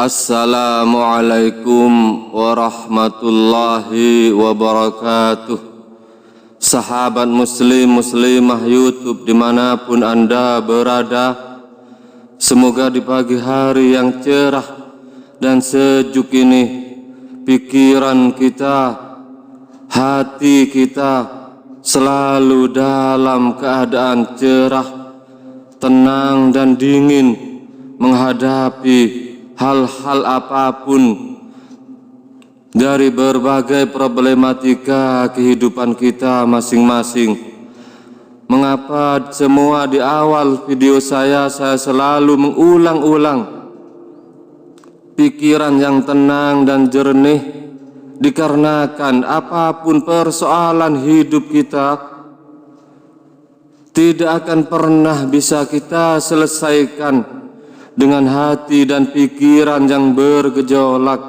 Assalamualaikum warahmatullahi wabarakatuh. Sahabat muslim muslimah YouTube dimanapun Anda berada, semoga di pagi hari yang cerah dan sejuk ini pikiran kita, hati kita selalu dalam keadaan cerah, tenang dan dingin menghadapi hal-hal apapun dari berbagai problematika kehidupan kita masing-masing. Mengapa semua di awal video saya selalu mengulang-ulang pikiran yang tenang dan jernih? Dikarenakan apapun persoalan hidup kita tidak akan pernah bisa kita selesaikan dengan hati dan pikiran yang bergejolak.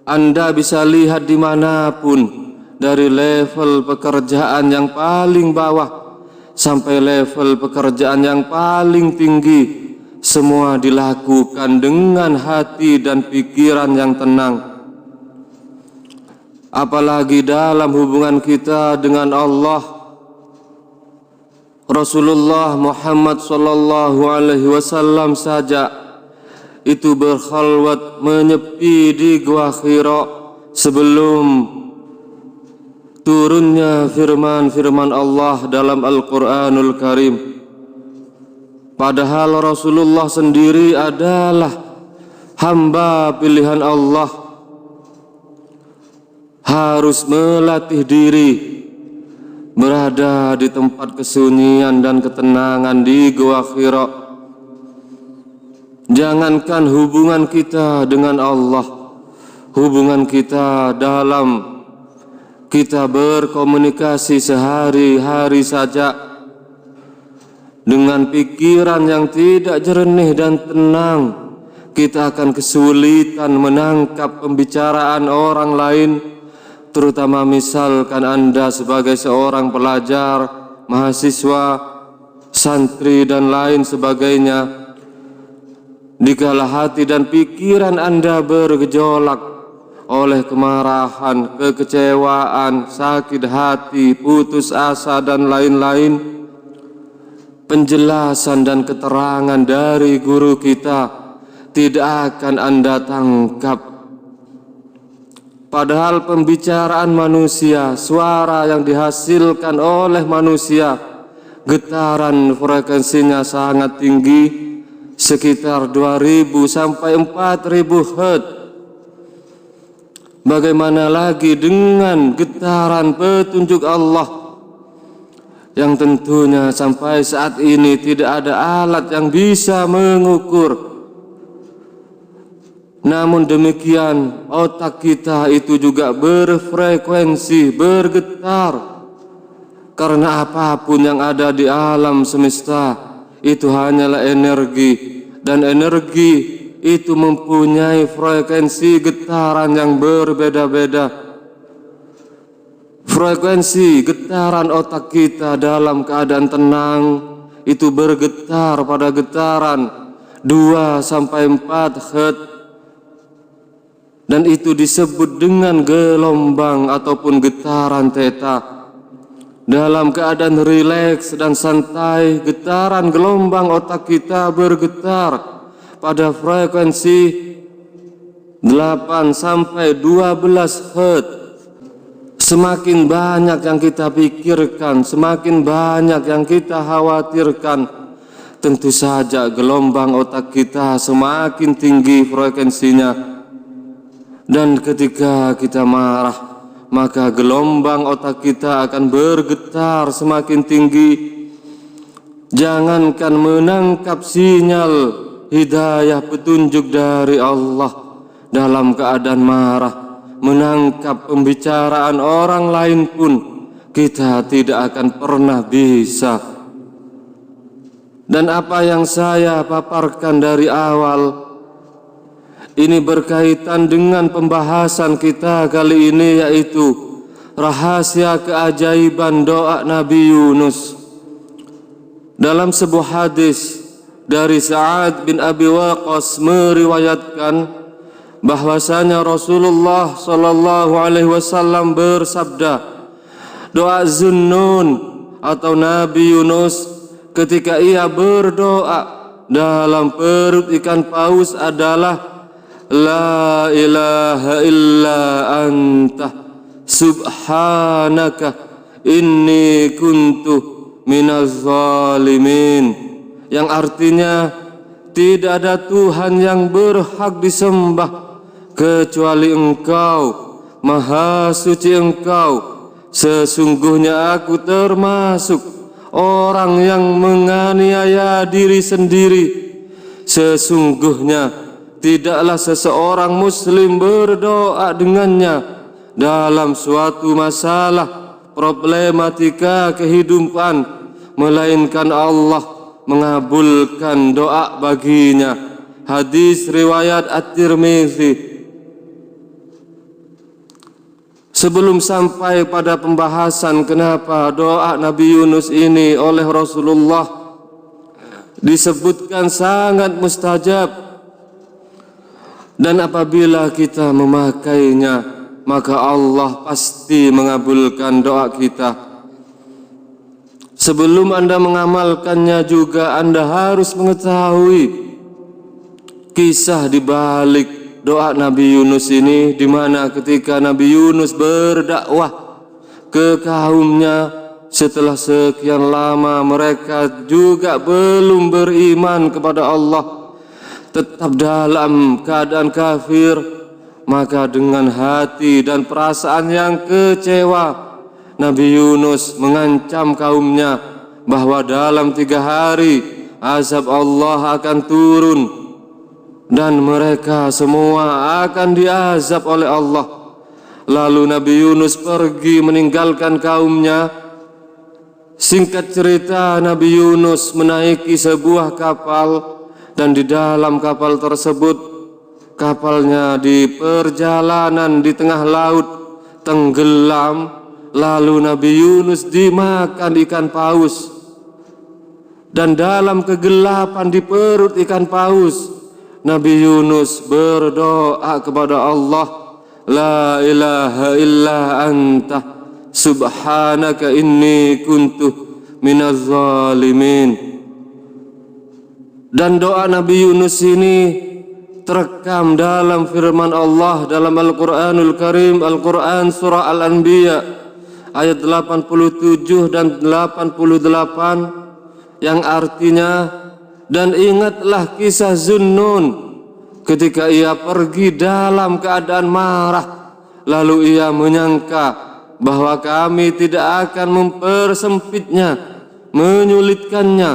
Anda bisa lihat dimanapun, dari level pekerjaan yang paling bawah sampai level pekerjaan yang paling tinggi, semua dilakukan dengan hati dan pikiran yang tenang. Apalagi dalam hubungan kita dengan Allah. Rasulullah Muhammad sallallahu alaihi wasallam saja itu berkhalwat menyepi di Gua Hira sebelum turunnya firman-firman Allah dalam Al-Quranul Karim. Padahal Rasulullah sendiri adalah hamba pilihan Allah, harus melatih diri berada di tempat kesunyian dan ketenangan di Gua Hira. Jangankan hubungan kita dengan Allah, hubungan kita dalam kita berkomunikasi sehari-hari saja, dengan pikiran yang tidak jernih dan tenang, kita akan kesulitan menangkap pembicaraan orang lain. Terutama misalkan Anda sebagai seorang pelajar, mahasiswa, santri dan lain sebagainya. Dikala hati dan pikiran Anda bergejolak oleh kemarahan, kekecewaan, sakit hati, putus asa dan lain-lain, penjelasan dan keterangan dari guru kita tidak akan Anda tangkap. Padahal pembicaraan manusia, suara yang dihasilkan oleh manusia, getaran frekuensinya sangat tinggi, sekitar 2000 sampai 4000 Hz. Bagaimana lagi dengan getaran petunjuk Allah yang tentunya sampai saat ini tidak ada alat yang bisa mengukur. Namun demikian, otak kita itu juga berfrekuensi, bergetar. Karena apapun yang ada di alam semesta itu hanyalah energi, dan energi itu mempunyai frekuensi getaran yang berbeda-beda. Frekuensi getaran otak kita dalam keadaan tenang itu bergetar pada getaran 2 sampai 4 Hz. Dan itu disebut dengan gelombang ataupun getaran theta. Dalam keadaan rileks dan santai, getaran gelombang otak kita bergetar pada frekuensi 8 sampai 12 Hz. Semakin banyak yang kita pikirkan, semakin banyak yang kita khawatirkan, tentu saja gelombang otak kita semakin tinggi frekuensinya. Dan ketika kita marah, maka gelombang otak kita akan bergetar semakin tinggi. Jangankan menangkap sinyal hidayah petunjuk dari Allah dalam keadaan marah, menangkap pembicaraan orang lain pun kita tidak akan pernah bisa. Dan apa yang saya paparkan dari awal ini berkaitan dengan pembahasan kita kali ini, yaitu rahasia keajaiban doa Nabi Yunus. Dalam sebuah hadis dari Sa'ad bin Abi Waqqas meriwayatkan bahwasanya Rasulullah sallallahu alaihi wasallam bersabda, doa Zunnun atau Nabi Yunus ketika ia berdoa dalam perut ikan paus adalah la ilaha illa anta subhanaka inni kuntu minaz zalimin, yang artinya tidak ada Tuhan yang berhak disembah kecuali Engkau, Maha Suci Engkau. Sesungguhnya aku termasuk orang yang menganiaya diri sendiri. Sesungguhnya tidaklah seseorang muslim berdoa dengannya dalam suatu masalah problematika kehidupan, melainkan Allah mengabulkan doa baginya. Hadis riwayat At-Tirmidzi. Sebelum sampai pada pembahasan kenapa doa Nabi Yunus ini oleh Rasulullah disebutkan sangat mustajab, dan apabila kita memakainya maka Allah pasti mengabulkan doa kita. Sebelum Anda mengamalkannya juga Anda harus mengetahui kisah di balik doa Nabi Yunus ini, di mana ketika Nabi Yunus berdakwah ke kaumnya, setelah sekian lama mereka juga belum beriman kepada Allah, tetap dalam keadaan kafir, maka dengan hati dan perasaan yang kecewa Nabi Yunus mengancam kaumnya bahwa dalam 3 hari azab Allah akan turun dan mereka semua akan diazab oleh Allah. Lalu Nabi Yunus pergi meninggalkan kaumnya. Singkat cerita, Nabi Yunus menaiki sebuah kapal, dan di dalam kapal tersebut, kapalnya di perjalanan di tengah laut tenggelam. Lalu Nabi Yunus dimakan ikan paus, dan dalam kegelapan di perut ikan paus Nabi Yunus berdoa kepada Allah, la ilaha illa anta subhanaka inni kuntu minaz zalimin. Dan doa Nabi Yunus ini terekam dalam firman Allah dalam Al-Quranul Karim, Al-Quran Surah Al-Anbiya ayat 87 dan 88, yang artinya, dan ingatlah kisah Zunnun ketika ia pergi dalam keadaan marah, lalu ia menyangka bahwa kami tidak akan mempersempitnya, menyulitkannya,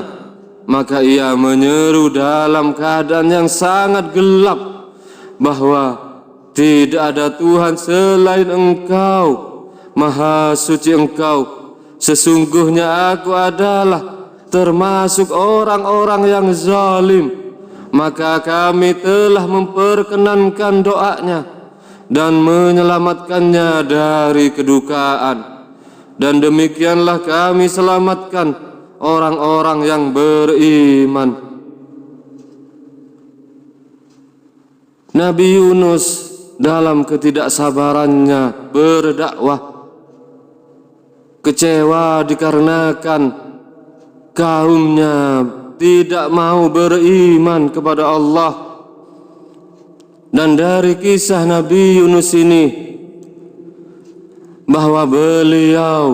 maka ia menyeru dalam keadaan yang sangat gelap bahwa tidak ada Tuhan selain Engkau, Maha Suci Engkau. Sesungguhnya aku adalah termasuk orang-orang yang zalim. Maka kami telah memperkenankan doanya dan menyelamatkannya dari kedukaan. Dan demikianlah kami selamatkan orang-orang yang beriman. Nabi Yunus dalam ketidaksabarannya berdakwah, kecewa dikarenakan kaumnya tidak mau beriman kepada Allah. Dan dari kisah Nabi Yunus ini, bahwa beliau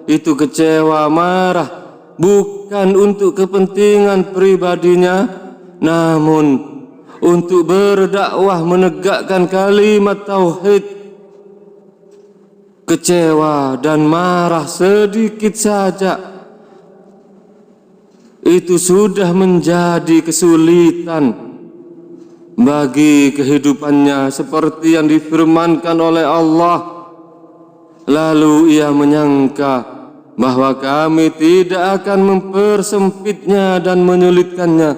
itu kecewa, marah, bukan untuk kepentingan pribadinya, namun untuk berdakwah menegakkan kalimat tauhid. Kecewa dan marah sedikit saja itu sudah menjadi kesulitan bagi kehidupannya, seperti yang difirmankan oleh Allah. Lalu ia menyangka bahwa kami tidak akan mempersempitnya dan menyulitkannya.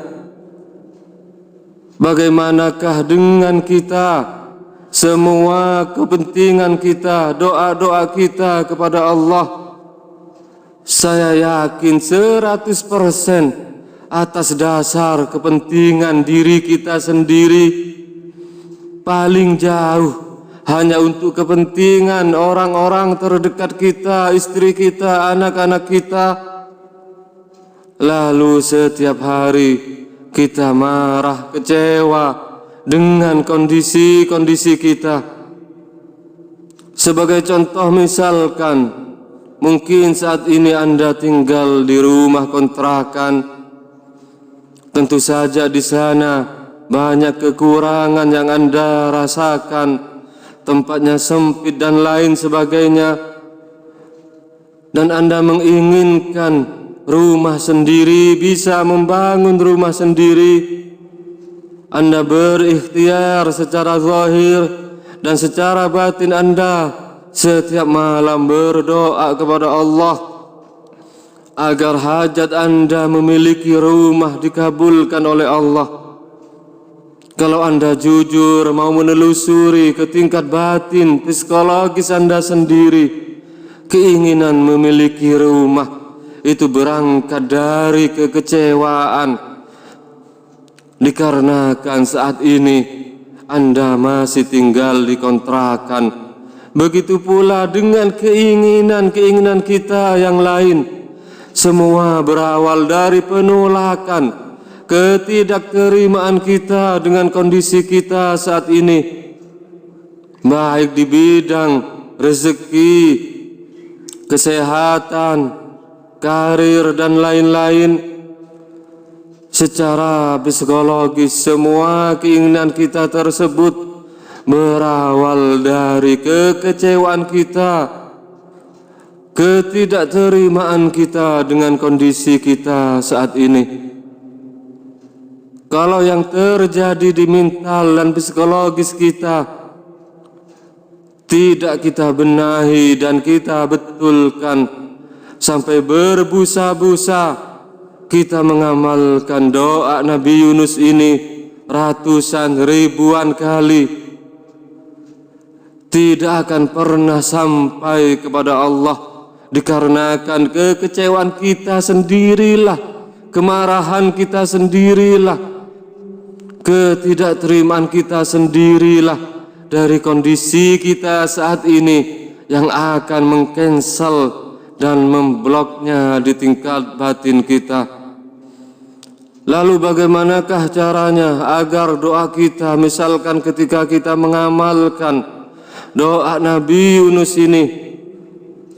Bagaimanakah dengan kita? Semua kepentingan kita, doa-doa kita kepada Allah, saya yakin 100% atas dasar kepentingan diri kita sendiri, paling jauh hanya untuk kepentingan orang-orang terdekat kita, istri kita, anak-anak kita. Lalu setiap hari kita marah, kecewa dengan kondisi-kondisi kita. Sebagai contoh misalkan, mungkin saat ini Anda tinggal di rumah kontrakan. Tentu saja di sana banyak kekurangan yang Anda rasakan, tempatnya sempit dan lain sebagainya. Dan Anda menginginkan rumah sendiri, bisa membangun rumah sendiri. Anda berikhtiar secara zahir dan secara batin Anda setiap malam berdoa kepada Allah agar hajat Anda memiliki rumah dikabulkan oleh Allah. Kalau Anda jujur mau menelusuri ke tingkat batin psikologis Anda sendiri, keinginan memiliki rumah itu berangkat dari kekecewaan, dikarenakan saat ini Anda masih tinggal di kontrakan. Begitu pula dengan keinginan-keinginan kita yang lain. Semua berawal dari penolakan, ketidakterimaan kita dengan kondisi kita saat ini, baik di bidang rezeki, kesehatan, karir, dan lain-lain. Secara psikologis, semua keinginan kita tersebut berawal dari kekecewaan kita, ketidakterimaan kita dengan kondisi kita saat ini. Kalau yang terjadi di mental dan psikologis kita tidak kita benahi dan kita betulkan sampai berbusa-busa, kita mengamalkan doa Nabi Yunus ini ratusan ribuan kali, tidak akan pernah sampai kepada Allah, dikarenakan kekecewaan kita sendirilah, kemarahan kita sendirilah, ketidakterimaan kita sendirilah dari kondisi kita saat ini yang akan mengcancel dan membloknya di tingkat batin kita. Lalu bagaimanakah caranya agar doa kita, misalkan ketika kita mengamalkan doa Nabi Yunus ini,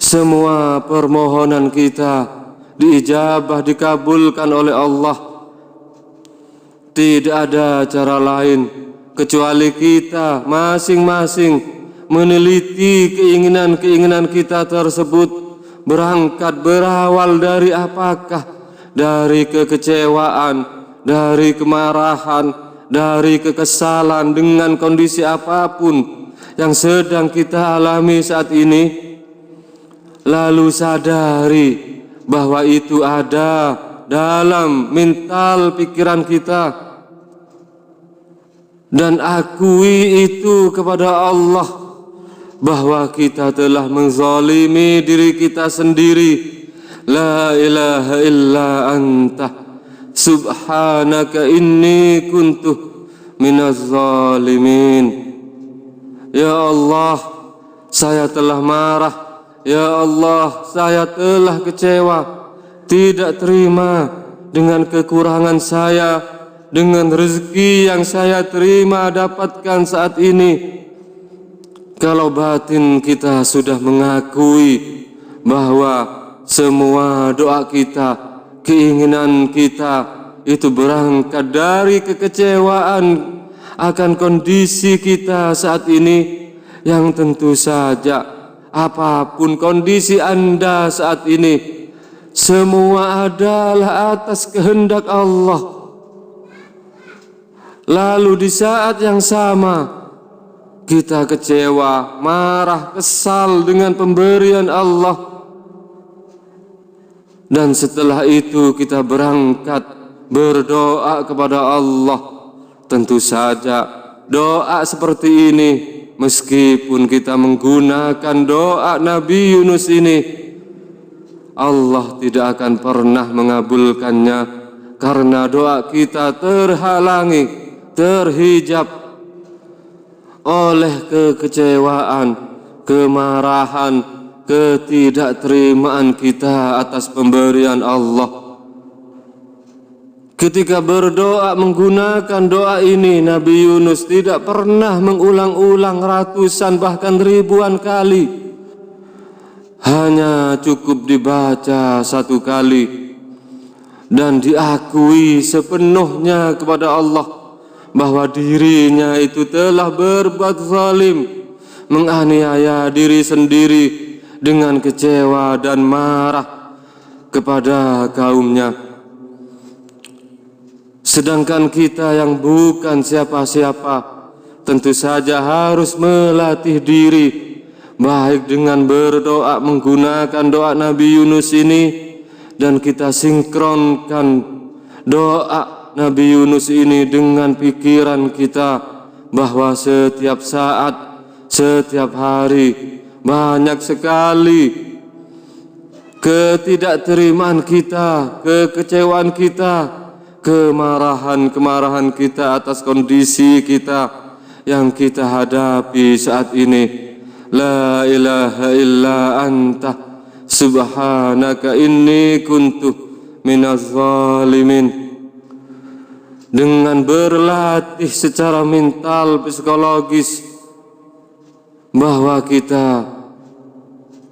semua permohonan kita diijabah, dikabulkan oleh Allah. Tidak ada cara lain kecuali kita masing-masing meneliti keinginan-keinginan kita tersebut, berawal dari apakah? Dari kekecewaan, dari kemarahan, dari kekesalan dengan kondisi apapun yang sedang kita alami saat ini. Lalu sadari bahwa itu ada dalam mental pikiran kita, dan akui itu kepada Allah bahwa kita telah menzalimi diri kita sendiri. La ilaha illa anta subhanaka inni kuntu minaz zalimin. Ya Allah, saya telah marah. Ya Allah, saya telah kecewa, tidak terima dengan kekurangan saya, dengan rezeki yang saya terima dapatkan saat ini. Kalau batin kita sudah mengakui bahwa semua doa kita, keinginan kita itu berangkat dari kekecewaan akan kondisi kita saat ini, yang tentu saja apapun kondisi Anda saat ini, semua adalah atas kehendak Allah. Lalu di saat yang sama kita kecewa, marah, kesal dengan pemberian Allah. Dan setelah itu kita berangkat berdoa kepada Allah. Tentu saja doa seperti ini, meskipun kita menggunakan doa Nabi Yunus ini, Allah tidak akan pernah mengabulkannya, karena doa kita terhalangi, terhijab oleh kekecewaan, kemarahan, ketidakterimaan kita atas pemberian Allah. Ketika berdoa menggunakan doa ini, Nabi Yunus tidak pernah mengulang-ulang ratusan bahkan ribuan kali. Hanya cukup dibaca satu kali dan diakui sepenuhnya kepada Allah bahwa dirinya itu telah berbuat zalim, menganiaya diri sendiri dengan kecewa dan marah kepada kaumnya. Sedangkan kita yang bukan siapa-siapa tentu saja harus melatih diri, baik dengan berdoa menggunakan doa Nabi Yunus ini, dan kita sinkronkan doa Nabi Yunus ini dengan pikiran kita bahwa setiap saat, setiap hari banyak sekali ketidakterimaan kita, kekecewaan kita, kemarahan kita atas kondisi kita yang kita hadapi saat ini. La ilaha illa anta subhanaka inni kuntu minaz zalimin. Dengan berlatih secara mental, psikologis, bahwa kita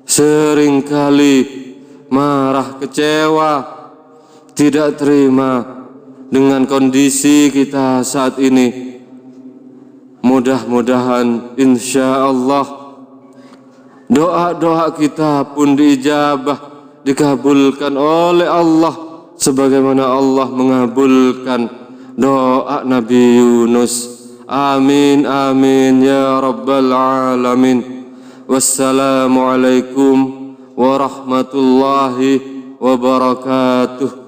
seringkali marah, kecewa, tidak terima dengan kondisi kita saat ini. Mudah-mudahan insya Allah doa-doa kita pun diijabah, dikabulkan oleh Allah sebagaimana Allah mengabulkan doa Nabi Yunus. Amin amin ya rabbal alamin. Wassalamualaikum warahmatullahi wabarakatuh.